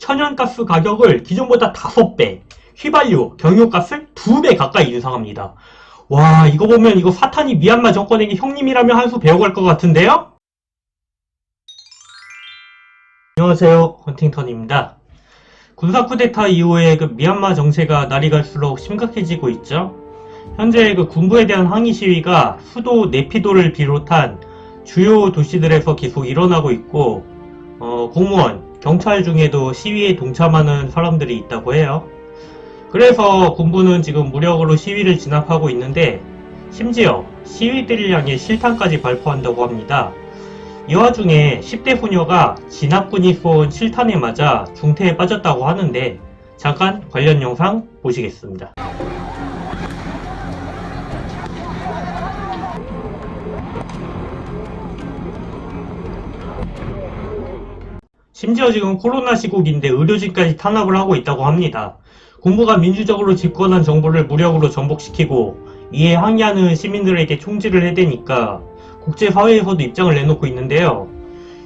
천연가스 가격을 기존보다 5배, 휘발유, 경유가스를 2배 가까이 인상합니다. 와, 이거 보면 이거 사탄이 미얀마 정권에게 형님이라면 한 수 배워갈 것 같은데요? 안녕하세요, 헌팅턴입니다. 군사 쿠데타 이후에 미얀마 정세가 날이 갈수록 심각해지고 있죠. 현재 군부에 대한 항의 시위가 수도 네피도를 비롯한 주요 도시들에서 계속 일어나고 있고, 공무원, 경찰 중에도 시위에 동참하는 사람들이 있다고 해요. 그래서 군부는 지금 무력으로 시위를 진압하고 있는데, 심지어 시위대를 향해 실탄까지 발포한다고 합니다. 이 와중에 10대 소녀가 진압군이 쏜 실탄에 맞아 중태에 빠졌다고 하는데, 잠깐 관련 영상 보시겠습니다. 심지어 지금 코로나 시국인데 의료진까지 탄압을 하고 있다고 합니다. 군부가 민주적으로 집권한 정부를 무력으로 전복시키고 이에 항의하는 시민들에게 총질을 해대니까 국제사회에서도 입장을 내놓고 있는데요.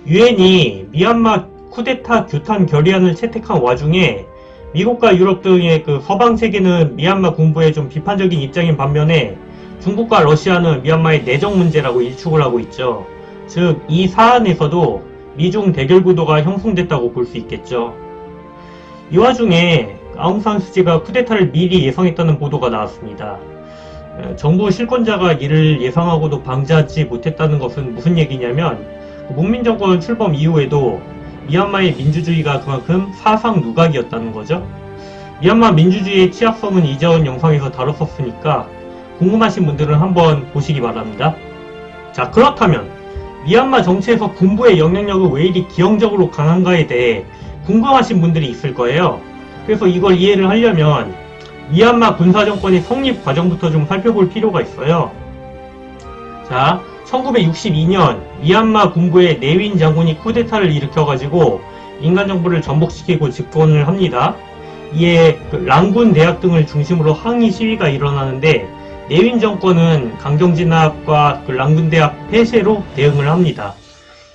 유엔이 미얀마 쿠데타 규탄 결의안을 채택한 와중에 미국과 유럽 등의 서방 세계는 미얀마 군부에 좀 비판적인 입장인 반면에 중국과 러시아는 미얀마의 내정 문제라고 일축을 하고 있죠. 즉, 이 사안에서도 미중 대결 구도가 형성됐다고 볼 수 있겠죠. 이 와중에 아웅산 수지가 쿠데타를 미리 예상했다는 보도가 나왔습니다. 정부 실권자가 이를 예상하고도 방지하지 못했다는 것은 무슨 얘기냐면, 문민정권 출범 이후에도 미얀마의 민주주의가 그만큼 사상 누각이었다는 거죠. 미얀마 민주주의의 취약성은 이전 영상에서 다뤘었으니까 궁금하신 분들은 한번 보시기 바랍니다. 자, 그렇다면 미얀마 정치에서 군부의 영향력은 왜 이리 기형적으로 강한가에 대해 궁금하신 분들이 있을 거예요. 그래서 이걸 이해를 하려면 미얀마 군사정권의 성립 과정부터 좀 살펴볼 필요가 있어요. 자, 1962년 미얀마 군부의 네윈 장군이 쿠데타를 일으켜가지고 인간정부를 전복시키고 집권을 합니다. 이에 랑군 대학 등을 중심으로 항의 시위가 일어나는데, 네윈 정권은 강경진압과 랑군 대학 폐쇄로 대응을 합니다.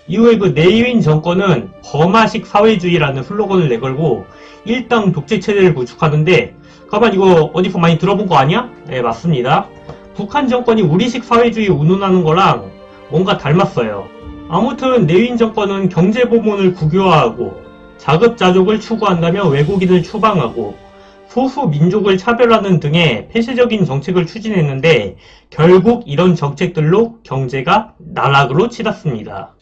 이후에 네윈 정권은 버마식 사회주의라는 슬로건을 내걸고 일당 독재체제를 구축하는데, 가만 이거 어디서 많이 들어본 거 아니야? 네, 맞습니다. 북한 정권이 우리식 사회주의 운운하는 거랑 뭔가 닮았어요. 아무튼 네윈 정권은 경제보문을 국유화하고 자급자족을 추구한다며 외국인을 추방하고 소수 민족을 차별하는 등의 폐쇄적인 정책을 추진했는데, 결국 이런 정책들로 경제가 나락으로 치닫습니다.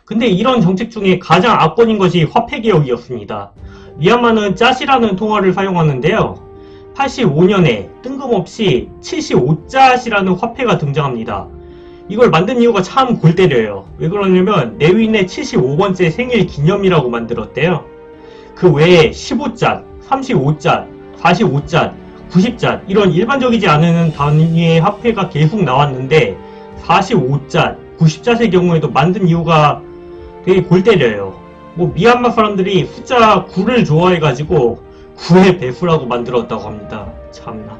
근데 이런 정책 중에 가장 악권인 것이 화폐개혁이었습니다. 미얀마는 짜시라는 통화를 사용하는데요. 85년에 뜬금없이 75짜시라는 화폐가 등장합니다. 이걸 만든 이유가 참 골 때려요. 왜 그러냐면 네윈의 75번째 생일 기념이라고 만들었대요. 그 외에 15짠, 35짠, 45짠, 90짠 이런 일반적이지 않은 단위의 화폐가 계속 나왔는데, 45짠, 90짠의 경우에도 만든 이유가 되게 골 때려요. 미얀마 사람들이 숫자 9를 좋아해가지고 9의 배수라고 만들었다고 합니다. 참나.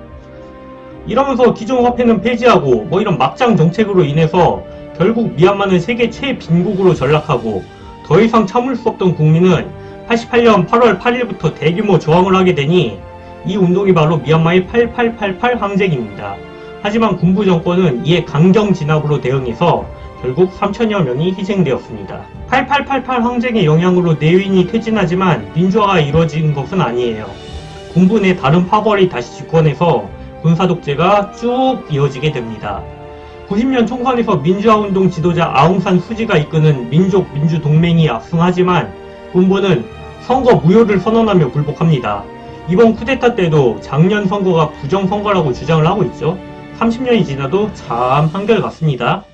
이러면서 기존 화폐는 폐지하고 이런 막장 정책으로 인해서 결국 미얀마는 세계 최빈국으로 전락하고, 더 이상 참을 수 없던 국민은 88년 8월 8일부터 대규모 저항을 하게 되니, 이 운동이 바로 미얀마의 8888 항쟁입니다. 하지만 군부 정권은 이에 강경 진압으로 대응해서 결국 3천여 명이 희생되었습니다. 8888 항쟁의 영향으로 네윈이 퇴진하지만 민주화가 이루어진 것은 아니에요. 군부 내 다른 파벌이 다시 집권해서 군사독재가 쭉 이어지게 됩니다. 90년 총선에서 민주화운동 지도자 아웅산 수지가 이끄는 민족민주동맹이 압승하지만 군부는 선거 무효를 선언하며 굴복합니다. 이번 쿠데타 때도 작년 선거가 부정선거라고 주장을 하고 있죠. 30년이 지나도 참 한결같습니다.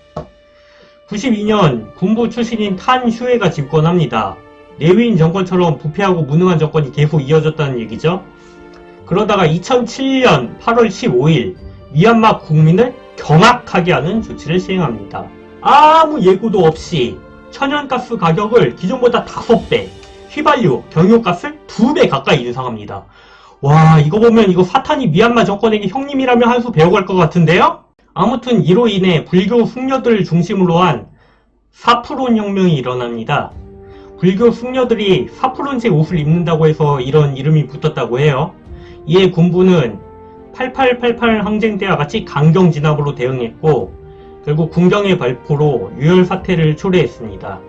92년 군부 출신인 탄 슈에가 집권합니다. 네윈 정권처럼 부패하고 무능한 정권이 계속 이어졌다는 얘기죠. 그러다가 2007년 8월 15일 미얀마 국민을 경악하게 하는 조치를 시행합니다. 아무 예고도 없이 천연가스 가격을 기존보다 5배, 휘발유, 경유가스를 2배 가까이 인상합니다. 와, 이거 보면 이거 사탄이 미얀마 정권에게 형님이라면 한 수 배워갈 것 같은데요? 아무튼 이로 인해 불교 숙녀들을 중심으로 한 사프론 혁명이 일어납니다. 불교 숙녀들이 사푸른색 옷을 입는다고 해서 이런 이름이 붙었다고 해요. 이에 군부는 8888 항쟁 때와 같이 강경 진압으로 대응했고 결국 군경의 발포로 유혈 사태를 초래했습니다.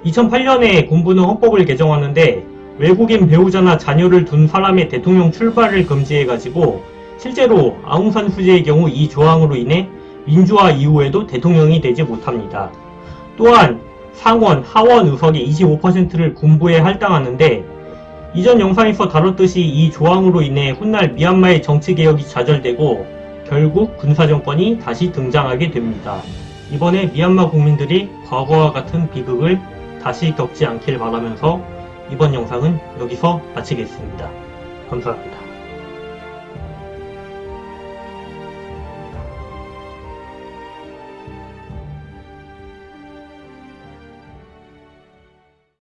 2008년에 군부는 헌법을 개정하는데 외국인 배우자나 자녀를 둔 사람의 대통령 출발을 금지해가지고 실제로 아웅산 수지의 경우 이 조항으로 인해 민주화 이후에도 대통령이 되지 못합니다. 또한 상원, 하원 의석의 25%를 군부에 할당하는데 이전 영상에서 다뤘듯이 이 조항으로 인해 훗날 미얀마의 정치개혁이 좌절되고 결국 군사정권이 다시 등장하게 됩니다. 이번에 미얀마 국민들이 과거와 같은 비극을 다시 겪지 않길 바라면서 이번 영상은 여기서 마치겠습니다. 감사합니다.